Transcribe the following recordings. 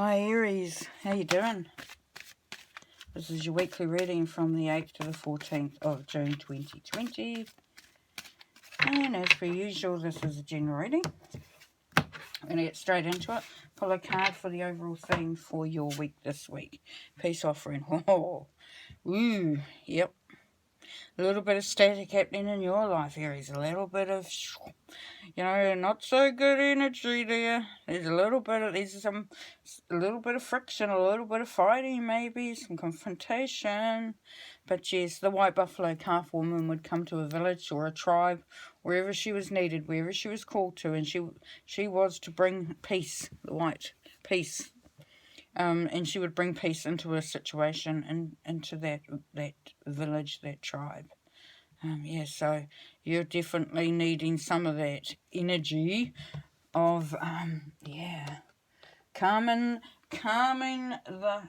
Hi Aries, how you doing? This is your weekly reading from the 8th to the 14th of June 2020. And as per usual, this is a general reading. I'm going to get straight into it. Pull a card for the overall theme for your week this week. Peace offering. Oh, ooh, yep. A little bit of static happening in your life, Aries. A little bit of, not so good energy there. There's a little bit of, a little bit of friction, a little bit of fighting maybe, some confrontation. But yes, the white buffalo calf woman would come to a village or a tribe, wherever she was needed, wherever she was called to, and she was to bring peace, the white peace. And she would bring peace into a situation and into that village, that tribe. So you're definitely needing some of that energy of, calming the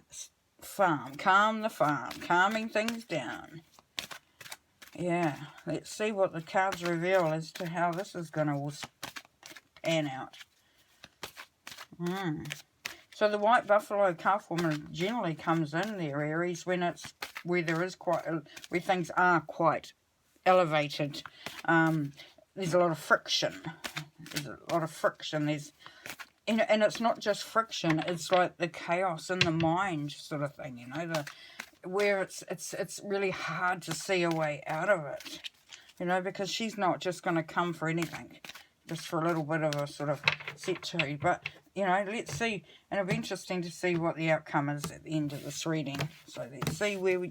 farm, calming things down. Yeah, let's see what the cards reveal as to how this is going to all pan out. So the white buffalo calf woman generally comes in there, Aries, where things are quite elevated. There's a lot of friction. And it's not just friction. It's like the chaos in the mind sort of thing. Where it's really hard to see a way out of it. Because she's not just going to come for anything, just for a little bit of a sort of set to. But let's see, and it'll be interesting to see what the outcome is at the end of this reading. So let's see where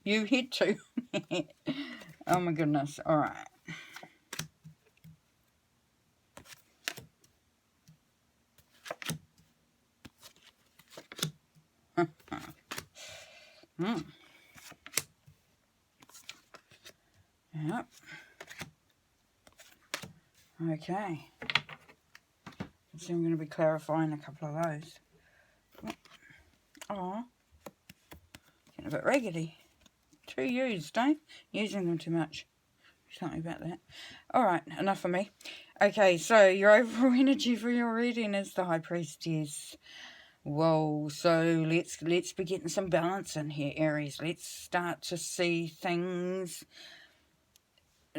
you head to. Oh my goodness! All right. Yep. Okay. So I'm going to be clarifying a couple of those. Oh, getting a bit raggedy. Too used, eh? Using them too much. Something about that. Alright, enough of me. Okay, so your overall energy for your reading is the High Priestess. Whoa, so let's be getting some balance in here, Aries. Let's start to see things.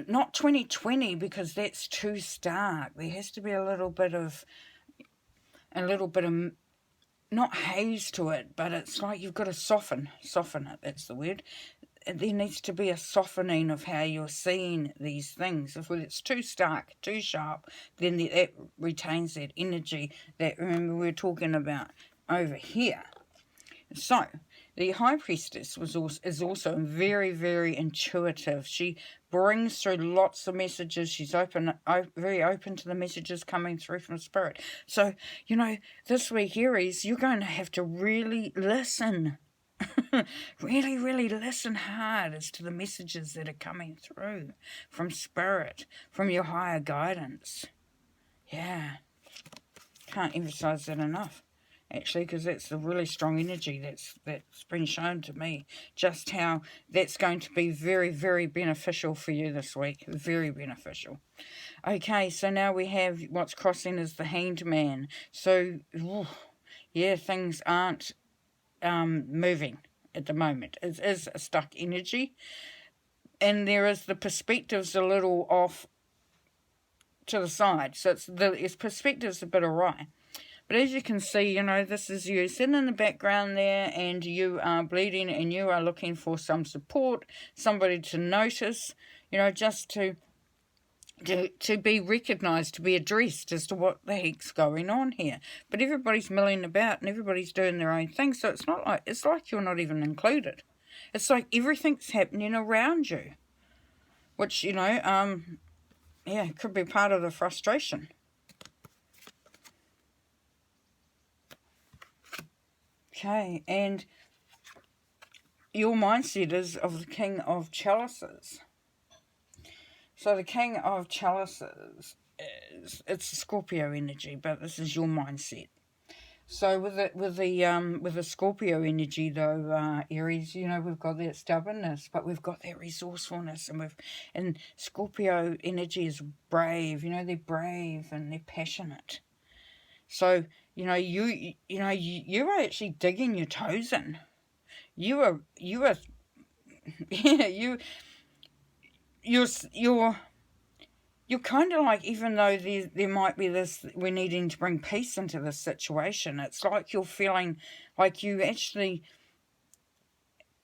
Not 2020, because that's too stark. There has to be a little bit of not haze to it, but it's like you've got to soften it, that's the word. There needs to be a softening of how you're seeing these things. If it's too stark, too sharp, then that retains that energy that, remember, we're talking about over here. So the High Priestess is also very, very intuitive. She brings through lots of messages. She's very open to the messages coming through from Spirit. So, this week, Aries, you're going to have to really listen. Really, really listen hard as to the messages that are coming through from Spirit, from your higher guidance. Yeah. Can't emphasize that enough, actually, because that's the really strong energy that's been shown to me. Just how that's going to be very, very beneficial for you this week. Very beneficial. Okay, so now we have what's crossing as the Hanged Man. So, things aren't moving at the moment. It is a stuck energy, and there is the perspectives a little off to the side, so its perspective's a bit awry. But as you can see, this is you sitting in the background there, and you are bleeding, and you are looking for some support, somebody to notice, just to be recognised, to be addressed as to what the heck's going on here. But everybody's milling about and everybody's doing their own thing, so it's like you're not even included. It's like everything's happening around you, which, could be part of the frustration. Okay, and your mindset is of the King of Chalices. So the King of Chalices it's a Scorpio energy, but this is your mindset. So with the Scorpio energy though, Aries, we've got that stubbornness, but we've got that resourcefulness, and Scorpio energy is brave. They're brave and they're passionate. So you know, you are actually digging your toes in. You are yeah, you're kind of like, even though there might be this, we're needing to bring peace into this situation, it's like you're feeling like you actually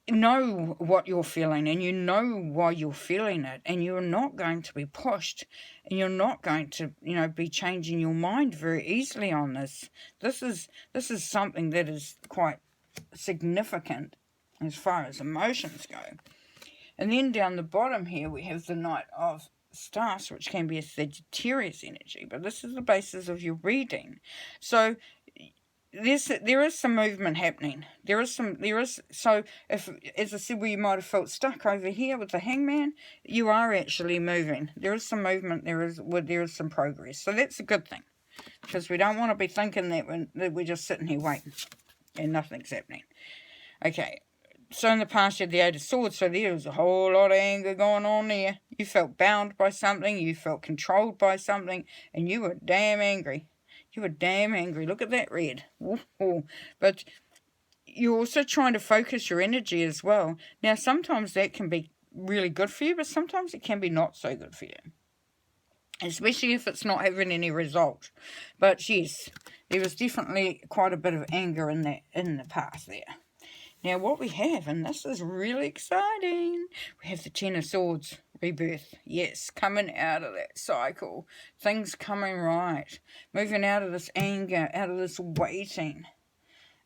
know what you're feeling, and you know why you're feeling it, and you're not going to be pushed, and you're not going to, you know, be changing your mind very easily on this. This is something that is quite significant as far as emotions go. And then down the bottom here we have the Knight of Stars, which can be a Sagittarius energy, but this is the basis of your reading. So there is some movement happening. So if, as I said, where you might have felt stuck over here with the Hangman, you are actually moving. There is some movement. There is some progress. So that's a good thing, because we don't want to be thinking that we're just sitting here waiting and nothing's happening. Okay. So in the past you had the Eight of Swords, so there was a whole lot of anger going on there. You felt bound by something, you felt controlled by something, and you were damn angry. You were damn angry. Look at that red. Ooh. But you're also trying to focus your energy as well. Now, sometimes that can be really good for you, but sometimes it can be not so good for you, especially if it's not having any result. But yes, there was definitely quite a bit of anger in the past there. Now what we have, and this is really exciting, we have the Ten of Swords, rebirth. Yes, coming out of that cycle, things coming right, moving out of this anger, out of this waiting,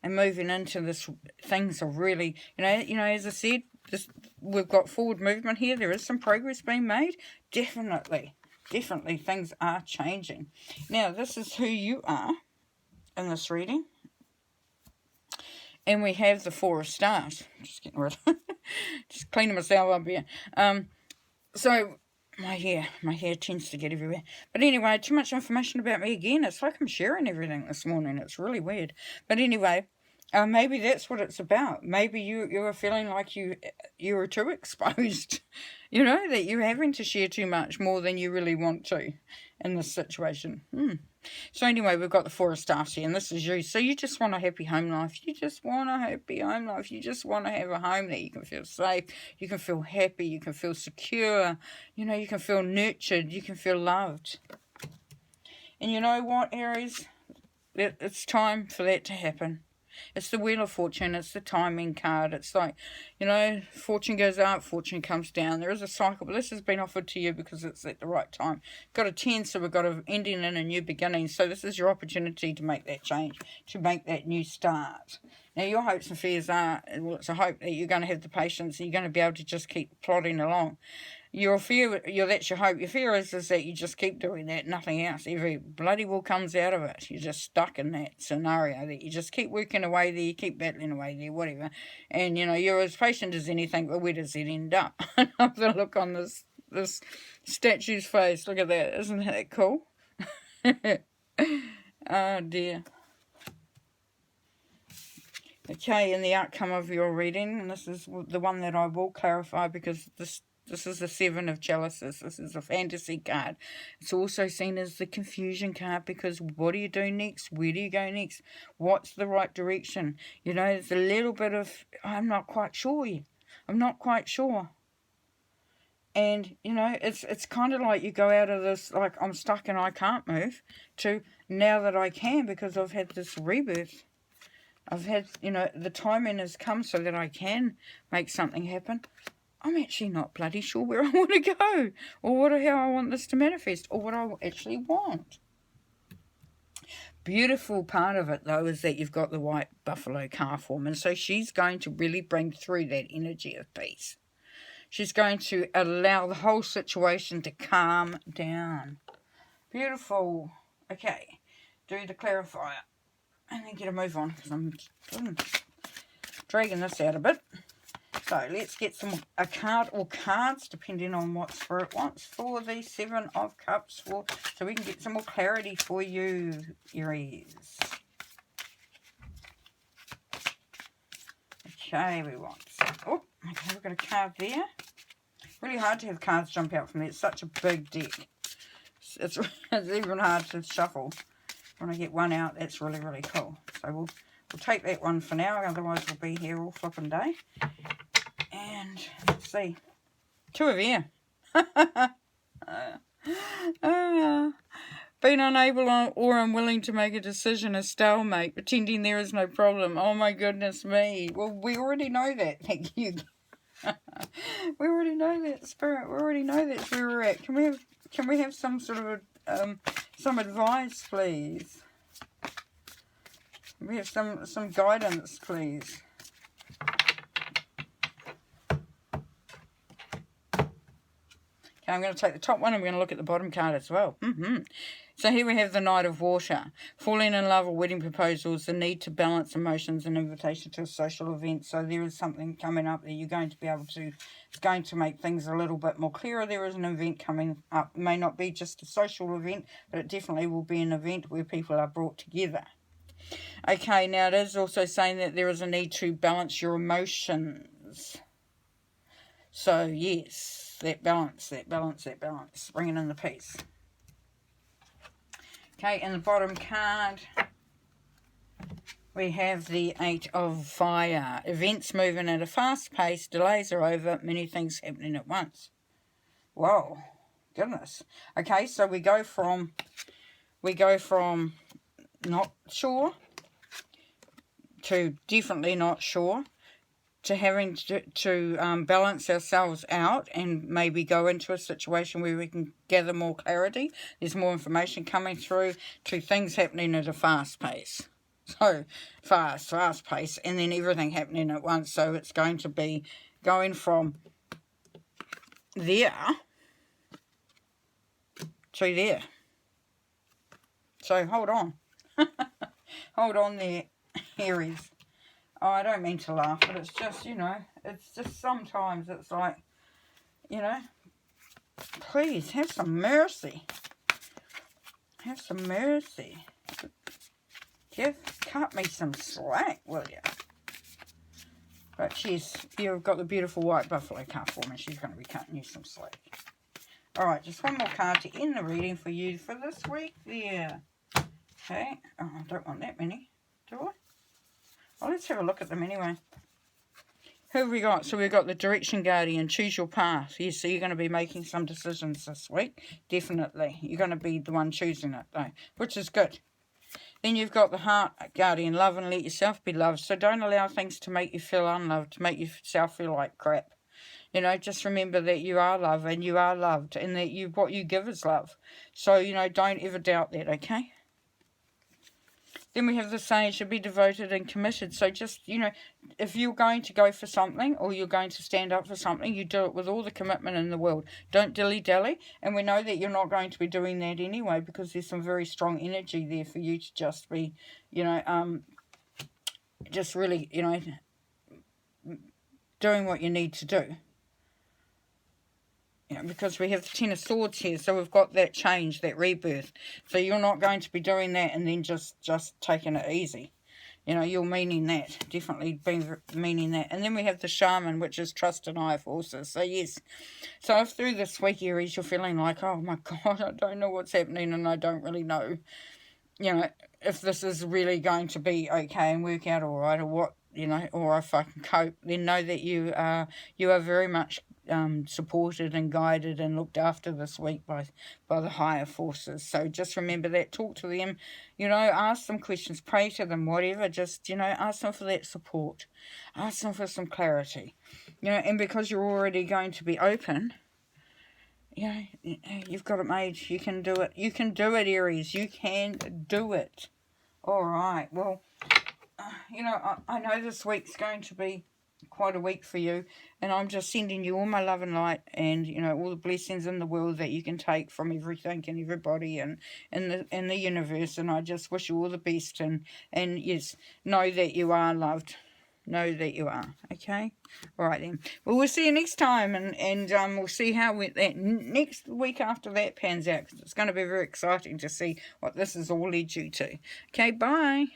and moving into this, things are really, you know, as I said, we've got forward movement here, there is some progress being made, definitely things are changing. Now this is who you are in this reading. And we have the Four of Stars. Just getting rid of just cleaning myself up here. So my hair tends to get everywhere. But anyway, too much information about me again. It's like I'm sharing everything this morning. It's really weird. But anyway, maybe that's what it's about. Maybe you are feeling like you are too exposed. You know, that you're having to share too much, more than you really want to in this situation. So anyway, we've got the Four of Stars here, and this is you. So you just want a happy home life. You just want a happy home life. You just want to have a home that you can feel safe, you can feel happy, you can feel secure, you know, you can feel nurtured, you can feel loved. And you know what, Aries? It's time for that to happen. It's the Wheel of Fortune. It's the timing card. It's like, you know, fortune goes up, fortune comes down. There is a cycle, but this has been offered to you because it's at the right time. Got a 10, so we've got an ending and a new beginning. So this is your opportunity to make that change, to make that new start. Now, your hopes and fears are, well, it's a hope that you're going to have the patience and you're going to be able to just keep plodding along. Your fear, that's your hope. Your fear is that you just keep doing that, nothing else. Every bloody well comes out of it. You're just stuck in that scenario that you just keep working away there, you keep battling away there, whatever. And, you know, you're as patient as anything, but where does it end up? I love the look on this statue's face. Look at that. Isn't that cool? Oh, dear. Okay, and the outcome of your reading, and this is the one that I will clarify because this is the Seven of Chalices. This is a fantasy card. It's also seen as the confusion card because what do you do next? Where do you go next? What's the right direction? You know, it's a little bit of, I'm not quite sure. I'm not quite sure. And, you know, it's kind of like you go out of this, like, I'm stuck and I can't move, to now that I can because I've had this rebirth. I've had, you know, the timing has come so that I can make something happen. I'm actually not bloody sure where I want to go, or how I want this to manifest, or what I actually want. Beautiful part of it, though, is that you've got the white buffalo calf woman. So she's going to really bring through that energy of peace. She's going to allow the whole situation to calm down. Beautiful. Okay, do the clarifier. And then get a move on, because I'm dragging this out a bit. So let's get a card or cards, depending on what Spirit wants, for the Seven of Cups, so we can get some more clarity for you, Aries. Okay, we want okay, we've got a card there. Really hard to have cards jump out from there. It's such a big deck. It's even hard to shuffle. When I get one out, that's really, really cool. So we'll take that one for now, otherwise we'll be here all flipping day. And let's see. 2 of air. Being unable or unwilling to make a decision, a stalemate, pretending there is no problem. Oh my goodness me. Well, we already know that. Thank you. We already know that, Spirit. We already know that's where we're at. Can we have some sort of some advice, please? Can we have some guidance, please? Okay, I'm going to take the top one and we're going to look at the bottom card as well. So here we have the Knight of Water. Falling in love or wedding proposals, the need to balance emotions and invitation to a social event. So there is something coming up that you're going to be able to, it's going to make things a little bit more clearer. There is an event coming up. It may not be just a social event, but it definitely will be an event where people are brought together. Okay, now it is also saying that there is a need to balance your emotions. So yes, that balance, bringing in the peace. Okay, in the bottom card, we have the 8 of Fire. Events moving at a fast pace, delays are over, many things happening at once. Whoa, goodness. Okay, so we go from not sure to definitely not sure, to having to balance ourselves out and maybe go into a situation where we can gather more clarity. There's more information coming through, to things happening at a fast pace. So fast pace, and then everything happening at once. So it's going to be going from there to there. So hold on. Hold on there, Aries. Oh, I don't mean to laugh, but it's just, you know, it's just sometimes it's like, you know, please have some mercy. Have some mercy. Just cut me some slack, will you? But you've got the beautiful white buffalo calf for me. She's going to be cutting you some slack. Alright, just one more card to end the reading for you for this week there. Okay. Oh, I don't want that many, do I? Well, let's have a look at them anyway. Who have we got? So we've got the Direction Guardian, choose your path. Yes, so you're going to be making some decisions this week. Definitely. You're going to be the one choosing it, though, which is good. Then you've got the Heart Guardian, love and let yourself be loved. So don't allow things to make you feel unloved, to make yourself feel like crap. You know, just remember that you are loved and you are loved, and that what you give is love. So, you know, don't ever doubt that, okay? Then we have the Sage, should be devoted and committed. So just, you know, if you're going to go for something or you're going to stand up for something, you do it with all the commitment in the world. Don't dilly-dally. And we know that you're not going to be doing that anyway, because there's some very strong energy there for you to just be, you know, just really, you know, doing what you need to do. You know, because we have the Ten of Swords here, so we've got that change, that rebirth. So you're not going to be doing that and then just taking it easy. You know, you're meaning that, definitely meaning that. And then we have the Shaman, which is trust and higher forces. So yes, so if through this week, Aries, you're feeling like, oh my God, I don't know what's happening and I don't really know, you know, if this is really going to be okay and work out all right, or what, you know, or if I can cope, then know that you are very much supported and guided and looked after this week by the higher forces. So just remember that, talk to them, you know, ask them questions, pray to them, whatever, just, you know, ask them for that support, ask them for some clarity, you know. And because you're already going to be open, you know, you've got it made. You can do it. You can do it, Aries. You can do it. All right. Well, you know, I know this week's going to be quite a week for you, and I'm just sending you all my love and light, and, you know, all the blessings in the world that you can take from everything and everybody and in the universe. And I just wish you all the best, and yes, know that you are loved. Know that you are, okay? All right then. Well, we'll see you next time, and we'll see how that next week after that pans out, because it's going to be very exciting to see what this has all led you to. Okay, bye.